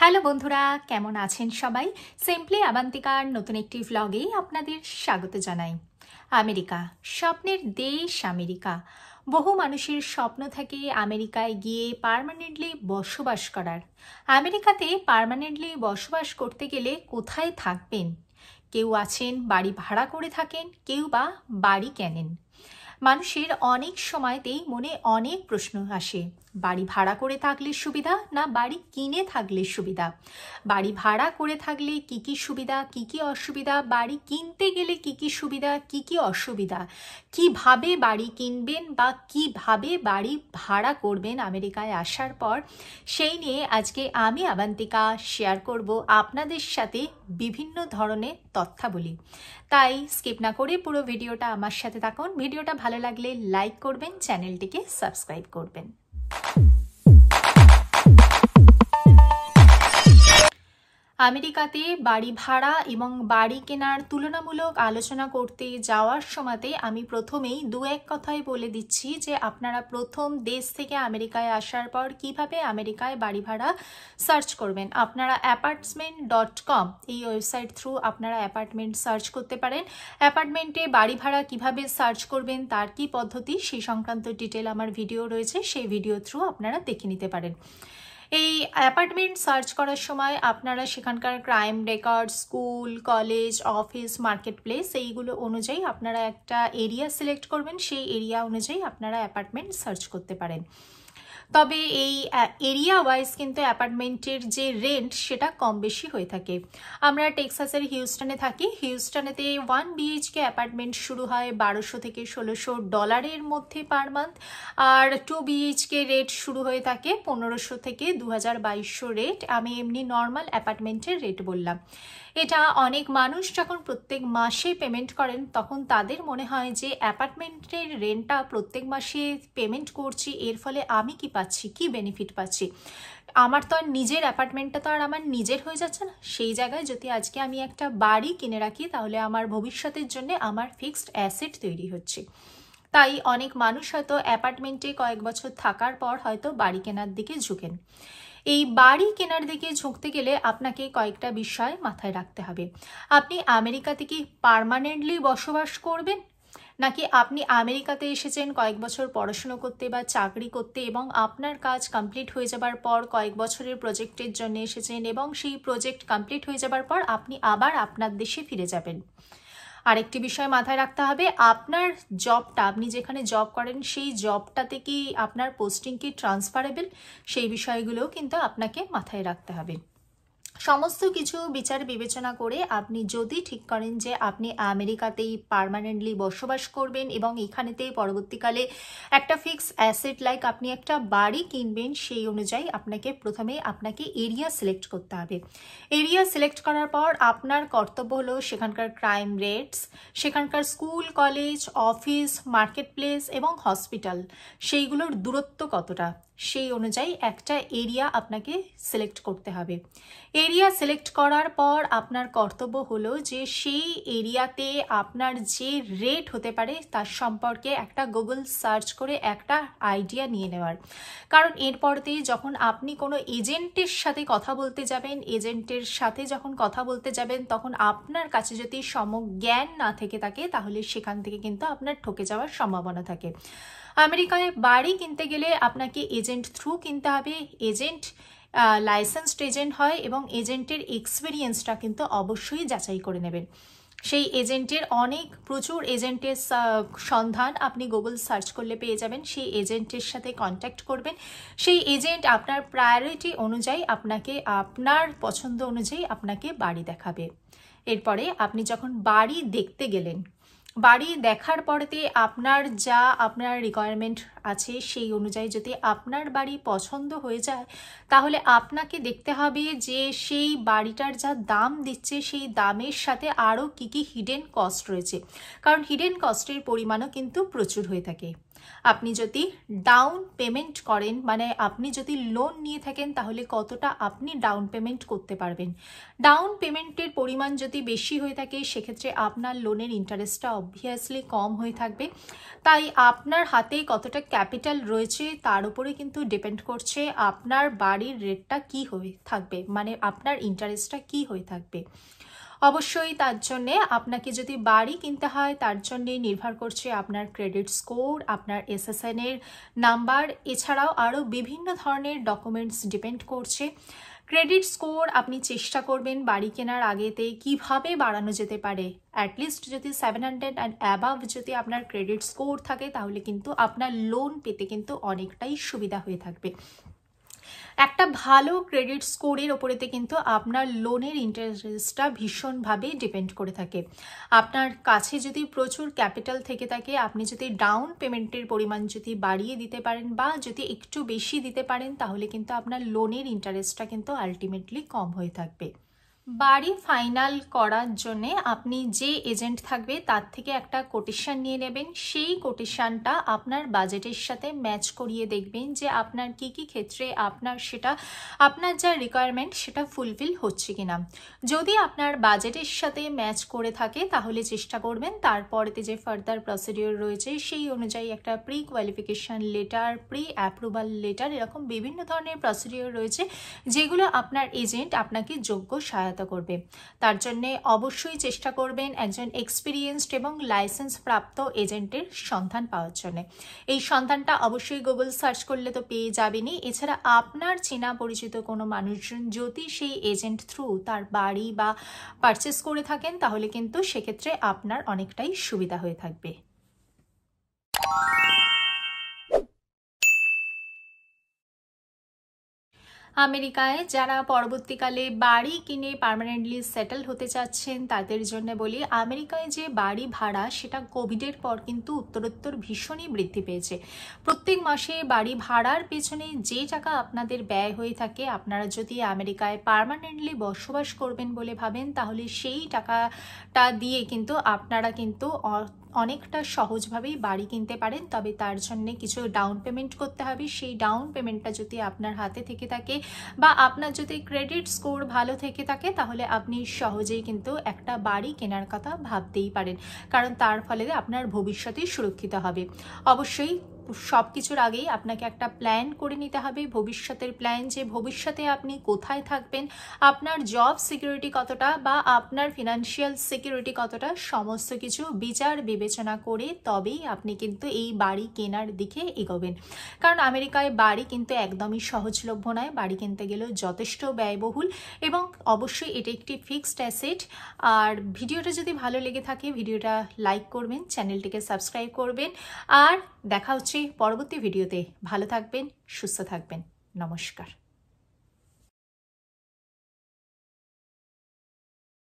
Hello বন্ধুরা, কেমন আছেন সবাই? সিম্পলি আবান্তিকার নতুন একটি ভ্লগে আপনাদের স্বাগত জানাই। আমেরিকা, স্বপ্নের দেশ আমেরিকা। বহু মানুষের স্বপ্ন থাকে আমেরিকায় গিয়ে পার্মানেন্টলি বসবাস করার। আমেরিকাতে পার্মানেন্টলি বসবাস করতে গেলে কোথায় থাকবেন? কেউ আছেন বাড়ি ভাড়া করে থাকেন, কেউ বা বাড়ি কেনেন। মানুষের অনেক সময়তেই মনে অনেক প্রশ্ন আসে, বাড়ি ভাড়া করে থাকলে সুবিধা না বাড়ি কিনে থাকলে সুবিধা? বাড়ি ভাড়া করে থাকলে কি কি সুবিধা, কি কি অসুবিধা? বাড়ি কিনতে গেলে কি কি সুবিধা, কি কি অসুবিধা? কিভাবে বাড়ি কিনবেন বা কিভাবে বাড়ি ভাড়া করবেন আমেরিকায় আসার পর, সেই নিয়ে আজকে আমি আবান্তিকা শেয়ার করব আপনাদের সাথে বিভিন্ন ধরনের তথ্যাবলী। তাই স্কিপ না করে পুরো ভিডিওটা আমার সাথে থাকুন। ভিডিওটা ভালো লাগলে লাইক করবেন, চ্যানেলটিকে সাবস্ক্রাইব করবেন। আমেরিকাতে বাড়ি ভাড়া এবং বাড়ি কেনার তুলনামূলক আলোচনা করতে যাওয়ার সময়তে আমি প্রথমেই দু এক কথায় বলে দিচ্ছি যে আপনারা প্রথম দেশ থেকে আমেরিকায় আসার পর কিভাবে আমেরিকায় বাড়ি ভাড়া সার্চ করবেন। আপনারা apartment.com এই ওয়েবসাইট থ্রু আপনারা অ্যাপার্টমেন্ট সার্চ করতে পারেন। অ্যাপার্টমেন্টে বাড়ি ভাড়া কিভাবে সার্চ করবেন, তার কি পদ্ধতি, সেই সংক্রান্ত ডিটেল আমার ভিডিও রয়েছে, সেই ভিডিও থ্রু আপনারা দেখে নিতে পারেন। এই অ্যাপার্টমেন্ট সার্চ করার সময় আপনারা সেখানকার crime record, school, college, office, market place এইগুলো অনুযায়ী আপনারা একটা এরিয়া সিলেক্ট করবেন। সেই এরিয়া অনুযায়ী আপনারা অ্যাপার্টমেন্ট সার্চ করতে পারেন। তবে এই এরিয়া ওয়াইজ কিন্তু অ্যাপার্টমেন্টের যে রেন্ট সেটা কম বেশি হয়ে থাকে। আমরা টেক্সাসের হিউস্টনে থাকি। হিউস্টনেতে 1 BHK অ্যাপার্টমেন্ট শুরু হয় $1200 থেকে $1600 মধ্যে পার মান্থ, আর 2 BHK রেট শুরু হয়ে থাকে $1500 থেকে $2200 রেট। আমি এমনি নর্মাল অ্যাপার্টমেন্টের রেট বললাম। এটা অনেক মানুষ যখন প্রত্যেক মাসে পেমেন্ট করেন তখন তাদের মনে হয় যে অ্যাপার্টমেন্টের রেন্টটা প্রত্যেক মাসে পেমেন্ট করছি, এর ফলে আমি কি পাচ্ছি, কি বেনিফিট পাচ্ছি? আমার তো আর নিজের অ্যাপার্টমেন্টটা তো আর আমার নিজের হয়ে যাচ্ছে না। সেই জায়গায় যদি আজকে আমি একটা বাড়ি কিনে রাখি তাহলে আমার ভবিষ্যতের জন্য আমার ফিক্সড অ্যাসেট তৈরি হচ্ছে। তাই অনেক মানুষ হয়তো অ্যাপার্টমেন্টে কয়েক বছর থাকার পর হয়তো বাড়ি কেনার দিকে ঝুঁকেন। এই বাড়ি কেনার দিকে ঝুঁকতে গেলে আপনাকে কয়েকটা বিষয় মাথায় রাখতে হবে। আপনি আমেরিকাতে কি পার্মানেন্টলি বসবাস করবেন, নাকি আপনি আমেরিকাতে এসেছেন কয়েক বছর পড়াশুনো করতে বা চাকরি করতে এবং আপনার কাজ কমপ্লিট হয়ে যাবার পর কয়েক বছরের প্রজেক্টের জন্য এসেছেন এবং সেই প্রজেক্ট কমপ্লিট হয়ে যাবার পর আপনি আবার আপনার দেশে ফিরে যাবেন? আরেকটি বিষয় মাথায় রাখতে হবে, আপনার জবটা, আপনি যেখানে জব করেন সেই জবটাতে কি আপনার পোস্টিং কি ট্রান্সফারেবল, সেই বিষয়গুলোও কিন্তু আপনাকে মাথায় রাখতে হবে। সমস্ত কিছু বিচার বিবেচনা করে আপনি যদি ঠিক করেন যে আপনি আমেরিকাতেই পার্মানেন্টলি বসবাস করবেন এবং এখানেতেই পরবর্তীকালে একটা ফিক্স অ্যাসেট লাইক আপনি একটা বাড়ি কিনবেন, সেই অনুযায়ী প্রথমে আপনাকে এরিয়া সিলেক্ট করতে হবে। এরিয়া সিলেক্ট করার পর আপনার কর্তব্য হলো সেখানকার ক্রাইম রেটস, সেখানকার school, college, office, market place এবং হসপিটাল সেইগুলোর দূরত্ব কতটা, সেই অনুযায়ী একটা এরিয়া আপনাকে সিলেক্ট করতে হবে। এরিয়া সিলেক্ট করার পর আপনার কর্তব্য হলো যে সেই এরিয়াতে আপনার যে রেট হতে পারে তার সম্পর্কে একটা গুগল সার্চ করে একটা আইডিয়া নিয়ে নেওয়ার। কারণ এরপরতেই যখন আপনি কোনো এজেন্টের সাথে কথা বলতে যাবেন তখন আপনার কাছে যদি জ্ঞান না থেকে থাকে তাহলে সেখান থেকে কিন্তু আপনার ঠকে যাওয়ার সম্ভাবনা থাকে। আমেরিকায় বাড়ি কিনতে গেলে আপনাকে এজেন্ট থ্রু কিনতে হবে। এজেন্ট লাইসেন্সড এজেন্ট হয় এবং এজেন্টের এক্সপিরিয়েন্সটা কিন্তু অবশ্যই যাচাই করে নেবেন। সেই এজেন্টের প্রচুর এজেন্টের সন্ধান আপনি গুগল সার্চ করলে পেয়ে যাবেন। সেই এজেন্টের সাথে কন্ট্যাক্ট করবেন। সেই এজেন্ট আপনার প্রায়োরিটি অনুযায়ী আপনাকে, আপনার পছন্দ অনুযায়ী আপনাকে বাড়ি দেখাবে। এরপরে আপনি যখন বাড়ি দেখতে গেলেন, বাড়ি দেখার পরেতে আপনার রিকোয়ারমেন্ট আছে সেই অনুযায়ী যদি আপনার বাড়ি পছন্দ হয়ে যায় তাহলে আপনাকে দেখতে হবে যে সেই বাড়িটার যা দাম দিচ্ছে সেই দামের সাথে আরও কি কি হিডেন কস্ট রয়েছে, কারণ হিডেন কস্টের পরিমাণও কিন্তু প্রচুর হয়ে থাকে। আপনি যদি ডাউন পেমেন্ট করেন, মানে আপনি যদি লোন নিয়ে থাকেন, তাহলে কতটা আপনি ডাউন পেমেন্ট করতে পারবেন। ডাউন পেমেন্টের পরিমাণ যদি বেশি হয়ে থাকে, সেক্ষেত্রে আপনার লোনের ইন্টারেস্টটা অবভিয়াসলি কম হয়ে থাকবে। তাই আপনার হাতে কতটা ক্যাপিটাল রয়েছে তার উপরে কিন্তু ডিপেন্ড করছে আপনার বাড়ির রেটটা কী হয়ে থাকবে, মানে আপনার ইন্টারেস্টটা কী হয়ে থাকবে। অবশ্যই তার জন্যে আপনাকে যদি বাড়ি কিনতে হয়, তার জন্যে নির্ভর করছে আপনার ক্রেডিট স্কোর, আপনার SSN এর নাম্বার, এছাড়াও আরও বিভিন্ন ধরনের ডকুমেন্টস ডিপেন্ড করছে। ক্রেডিট স্কোর আপনি চেষ্টা করবেন বাড়ি কেনার আগেতে কিভাবে বাড়ানো যেতে পারে। অ্যাটলিস্ট যদি 700 অ্যান্ড অ্যাবাভ যদি আপনার ক্রেডিট স্কোর থাকে, তাহলে কিন্তু আপনার লোন পেতে কিন্তু অনেকটাই সুবিধা হয়ে থাকবে। একটা ভালো ক্রেডিট স্কোরের ওপরেতে কিন্তু আপনার লোনের ইন্টারেস্টটা ভীষণভাবে ডিপেন্ড করে থাকে। আপনার কাছে যদি প্রচুর ক্যাপিটাল থেকে থাকে, আপনি যদি ডাউন পেমেন্টের পরিমাণ যদি বাড়িয়ে দিতে পারেন বা যদি একটু বেশি দিতে পারেন, তাহলে কিন্তু আপনার লোনের ইন্টারেস্টটা কিন্তু আলটিমেটলি কম হয়ে থাকবে। বাড়ি ফাইনাল করার জন্য আপনি যে এজেন্ট থাকবে তার থেকে একটা কোটেশন নিয়ে নেবেন। সেই কোটেশনটা আপনার বাজেটের সাথে ম্যাচ করিয়ে দেখবেন যে আপনার কি কি ক্ষেত্রে আপনার যা রিকোয়ারমেন্ট সেটা ফুলফিল হচ্ছে কিনা। যদি আপনার বাজেটের সাথে ম্যাচ করে থাকে, তাহলে চেষ্টা করবেন তারপরেতে যে ফার্দার প্রসিডিওর রয়েছে সেই অনুযায়ী একটা pre qualification letter, pre approval letter, এরকম বিভিন্ন ধরনের প্রসিডিওর রয়েছে যেগুলো আপনার এজেন্ট আপনাকে যোগ্য সহায়তা করবে। তার জন্য অবশ্যই চেষ্টা করবেন একজন এক্সপিরিয়েন্সড এবং লাইসেন্স প্রাপ্ত এজেন্টের সন্ধান পাওয়ার জন্য। এই সন্ধানটা অবশ্যই গুগল সার্চ করলে তো পেয়ে যাবেনই। এছাড়া আপনার চেনা পরিচিত কোনো মানুষজন যদি সেই এজেন্ট থ্রু তার বাড়ি বা পারচেস করে থাকেন, তাহলে কিন্তু সেক্ষেত্রে আপনার অনেকটাই সুবিধা হয়ে থাকবে। আমেরিকায় যারা পরবর্তীকালে বাড়ি কিনে পার্মানেন্টলি সেটেল হতে চাচ্ছেন, তাদের জন্য বলি, আমেরিকায় যে বাড়ি ভাড়া সেটা কোভিডের পর কিন্তু উত্তরোত্তর ভীষণই বৃদ্ধি পেয়েছে। প্রত্যেক মাসে বাড়ি ভাড়ার পেছনে যে টাকা আপনাদের ব্যয় হয়ে থাকে, আপনারা যদি আমেরিকায় পার্মানেন্টলি বসবাস করবেন বলে ভাবেন, তাহলে সেই টাকাটা দিয়ে কিন্তু আপনারা কিন্তু অনেকটা সহজভাবেই বাড়ি কিনতে পারেন। তবে তার জন্য কিছু ডাউন পেমেন্ট করতে হবে। সেই ডাউন পেমেন্টটা যদি আপনার হাতে থেকে থাকে বা আপনার যদি ক্রেডিট স্কোর ভালো থেকে থাকে, তাহলে আপনি সহজেই কিন্তু একটা বাড়ি কেনার কথা ভাবতেই পারেন, কারণ তার ফলে আপনার ভবিষ্যতেই সুরক্ষিত হবে। অবশ্যই সব কিছুর আগেই আপনাকে একটা প্ল্যান করে নিতে হবে, ভবিষ্যতের প্ল্যান, যে ভবিষ্যতে আপনি কোথায় থাকবেন, আপনার জব সিকিউরিটি কতটা বা আপনার ফিনান্সিয়াল সিকিউরিটি কতটা, সমস্ত কিছু বিচার বিবেচনা করে তবেই আপনি কিন্তু এই বাড়ি কেনার দিকে এগোবেন। কারণ আমেরিকায় বাড়ি কিন্তু একদমই সহজলভ্য নয়, বাড়ি কিনতে গেলেও যথেষ্ট ব্যয়বহুল, এবং অবশ্যই এটা একটি ফিক্সড অ্যাসেট। আর ভিডিওটা যদি ভালো লেগে থাকে, ভিডিওটা লাইক করবেন, চ্যানেলটিকে সাবস্ক্রাইব করবেন, আর দেখা হচ্ছে পরবর্তী ভিডিওতে। ভালো থাকবেন, সুস্থ থাকবেন, নমস্কার।